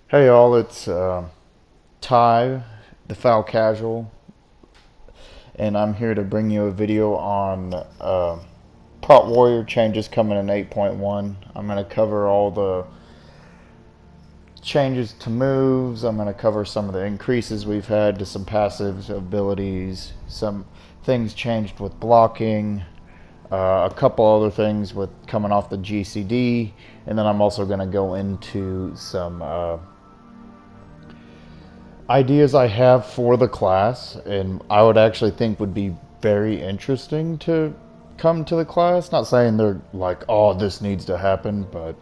Hey all, it's Ty, the Foul Casual, and I'm here to bring you a video on Prot Warrior changes coming in 8.1. I'm going to cover all the changes to moves. I'm going to cover some of the increases we've had to some passive abilities, some things changed with blocking, a couple other things with coming off the GCD, and then I'm also going to go into some ideas I have for the class, and I would actually think would be very interesting to come to the class. Not saying they're like, oh, this needs to happen, but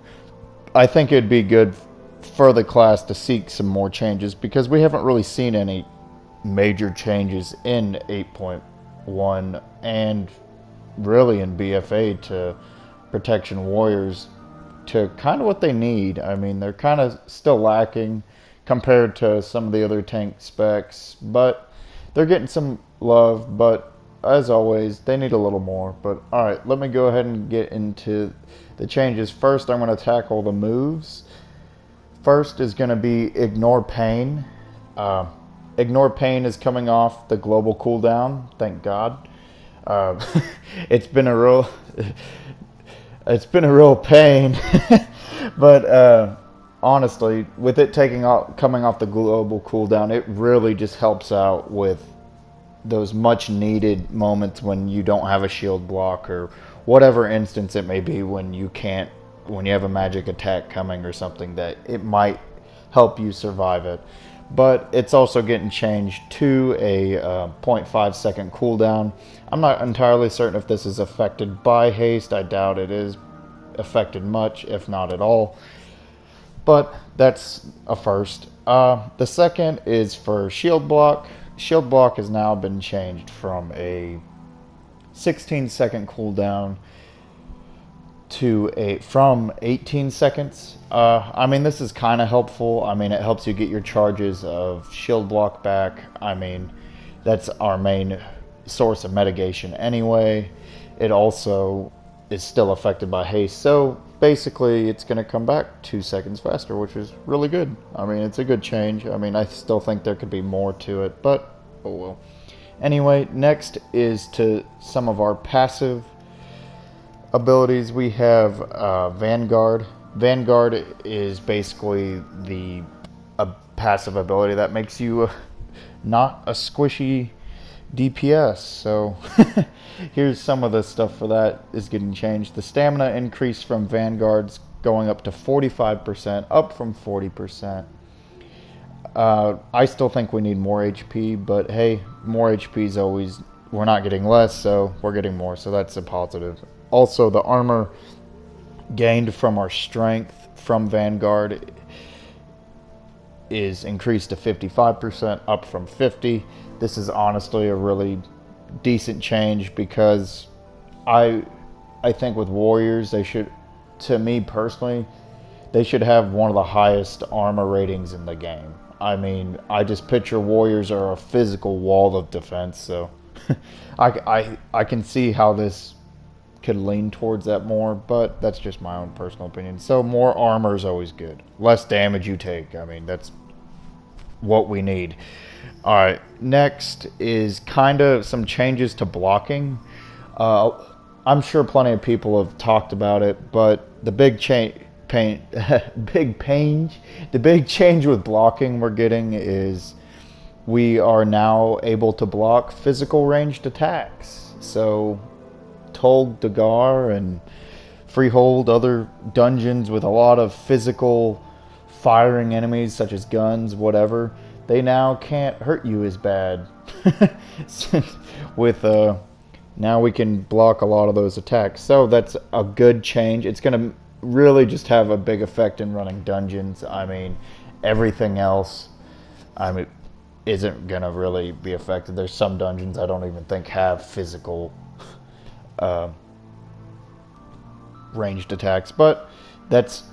I think it'd be good for the class to seek some more changes because we haven't really seen any major changes in 8.1 and really in BFA to protection warriors to kind of what they need. I mean, they're kind of still lacking compared to some of the other tank specs, but they're getting some love. But as always, they need a little more. But all right, let me go ahead and get into the changes. First, I'm going to tackle the moves. First is going to be Ignore Pain. Uh, Ignore Pain is coming off the global cooldown, thank God. Uh, it's been a real it's been a real pain, but honestly, with it coming off the global cooldown, it really just helps out with those much needed moments when you don't have a shield block or whatever instance it may be when you have a magic attack coming or something that it might help you survive it. But it's also getting changed to a 0.5 second cooldown. I'm not entirely certain if this is affected by haste. I doubt it is affected much, if not at all. But that's a first. The second is for shield block. Shield block has now been changed from a 16-second cooldown from 18 seconds. I mean, this is kind of helpful. I mean, it helps you get your charges of shield block back. I mean, that's our main source of mitigation anyway. It also is still affected by haste, so basically it's going to come back 2 seconds faster, which is really good. I mean, it's a good change. I mean, I still think there could be more to it, but oh well. Anyway, next is to some of our passive abilities. We have Vanguard. Vanguard is basically a passive ability that makes you not a squishy DPS. So here's some of the stuff for that is getting changed. The stamina increase from Vanguard's going up to 45%, up from 40%. I still think we need more HP, but hey, more HP is always, we're not getting less, so we're getting more, so that's a positive. Also, the armor gained from our strength from Vanguard is increased to 55%, up from 50. This is honestly a really decent change because I think with warriors, they should, to me personally, they should have one of the highest armor ratings in the game. I mean, I just picture warriors are a physical wall of defense, so I can see how this could lean towards that more, but that's just my own personal opinion. So more armor is always good. Less damage you take. I mean, that's what we need. All right, next is kind of some changes to blocking. I'm sure plenty of people have talked about it, but the big change with blocking we're getting is we are now able to block physical ranged attacks. So Tolg, Dagar, and Freehold, other dungeons with a lot of physical firing enemies such as guns, whatever, they now can't hurt you as bad. With now we can block a lot of those attacks, so that's a good change. It's going to really just have a big effect in running dungeons. I mean, everything else, I mean, isn't going to really be affected. There's some dungeons I don't even think have physical ranged attacks, but it's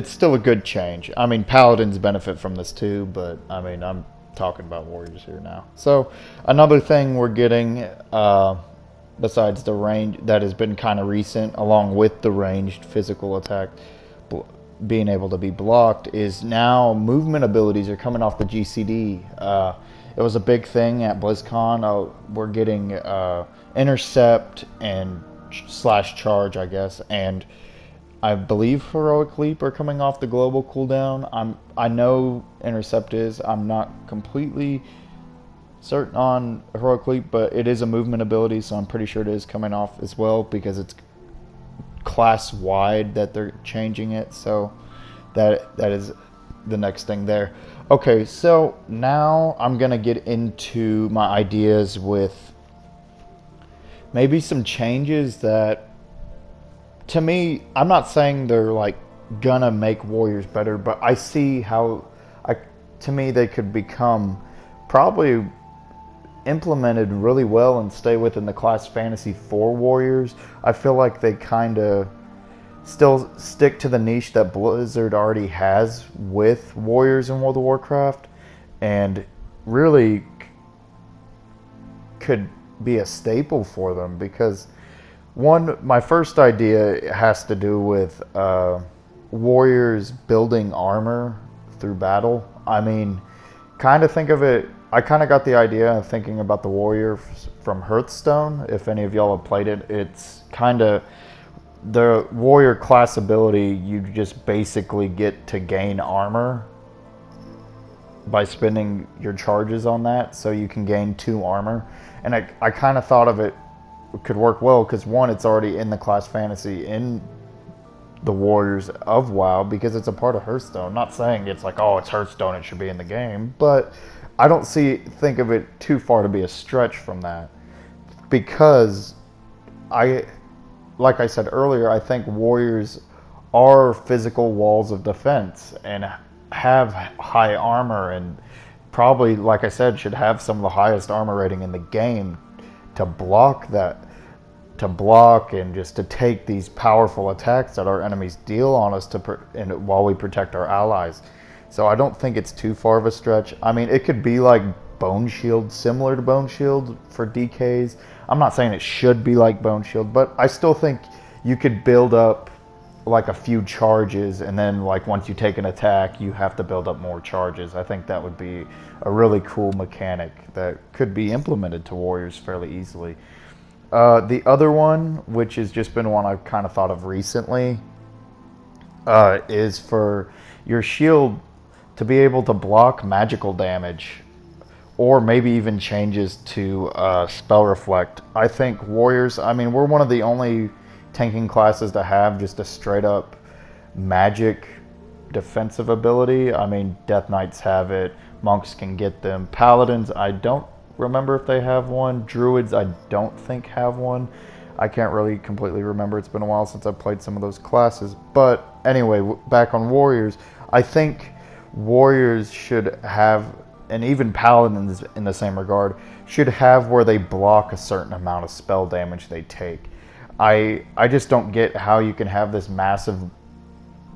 still a good change. I mean, paladins benefit from this too, but I mean, I'm talking about warriors here now. So another thing we're getting besides the range that has been kind of recent, along with the ranged physical attack, being able to be blocked is now movement abilities are coming off the GCD. It was a big thing at BlizzCon. We're getting intercept and slash charge, I guess, and I believe heroic leap are coming off the global cooldown. I know intercept is. I'm not completely certain on heroic leap, but it is a movement ability, so I'm pretty sure it is coming off as well because it's class wide that they're changing it. So that is the next thing there. Okay, so now I'm gonna get into my ideas with maybe some changes that, to me, I'm not saying they're like gonna make warriors better, but I see how, to me, they could become probably implemented really well and stay within the class fantasy for warriors. I feel like they kind of still stick to the niche that Blizzard already has with warriors in World of Warcraft, and really could be a staple for them. Because my first idea has to do with warriors building armor through battle. I mean, kind of think of it, I kind of got the idea of thinking about the warrior from Hearthstone. If any of y'all have played it, it's kind of the warrior class ability. You just basically get to gain armor by spending your charges on that, so you can gain 2 armor. And I kind of thought of it could work well because, one, it's already in the class fantasy in the warriors of WoW because it's a part of Hearthstone. Not saying it's like, oh, it's Hearthstone, it should be in the game, but I don't think of it too far to be a stretch from that, because like I said earlier, I think warriors are physical walls of defense and have high armor, and probably, like I said, should have some of the highest armor rating in the game to block and just to take these powerful attacks that our enemies deal on us while we protect our allies. So I don't think it's too far of a stretch. I mean, it could be like Bone Shield, similar to Bone Shield for DKs. I'm not saying it should be like Bone Shield, but I still think you could build up like a few charges, and then like once you take an attack, you have to build up more charges. I think that would be a really cool mechanic that could be implemented to warriors fairly easily. The other one, which has just been one I've kind of thought of recently, is for your shield to be able to block magical damage, or maybe even changes to spell reflect. I think warriors, I mean, we're one of the only tanking classes to have just a straight up magic defensive ability. I mean, Death Knights have it, monks can get them, paladins, I don't remember if they have one, druids I don't think have one. I can't really completely remember, it's been a while since I've played some of those classes. But anyway, back on warriors, I think warriors should have, and even paladins in the same regard, should have where they block a certain amount of spell damage they take. I just don't get how you can have this massive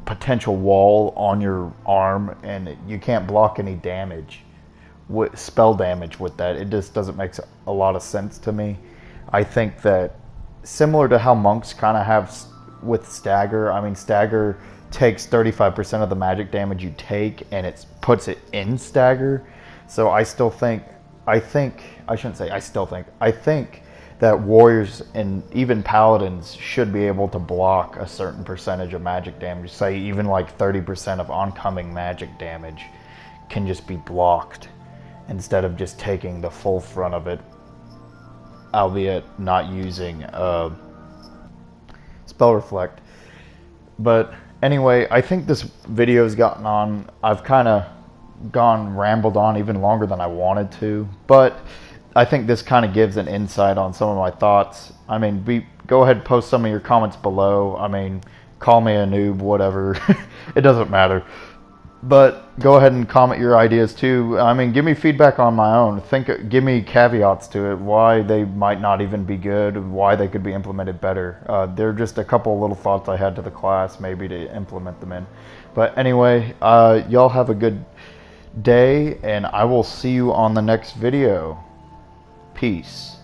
potential wall on your arm and you can't block any damage, with spell damage with that. It just doesn't make a lot of sense to me. I think that similar to how monks kind of have with stagger, I mean, stagger takes 35% of the magic damage you take and it puts it in stagger. So I think that warriors and even paladins should be able to block a certain percentage of magic damage. Say even like 30% of oncoming magic damage can just be blocked instead of just taking the full front of it, albeit not using spell reflect. But anyway, I think this video's gotten on. I've kind of rambled on even longer than I wanted to, but I think this kind of gives an insight on some of my thoughts. I mean, go ahead and post some of your comments below. I mean, call me a noob, whatever. It doesn't matter. But go ahead and comment your ideas too. I mean, give me feedback on my own. Give me caveats to it, why they might not even be good, why they could be implemented better. They're just a couple of little thoughts I had to the class, maybe to implement them in. But anyway, y'all have a good day, and I will see you on the next video. Peace.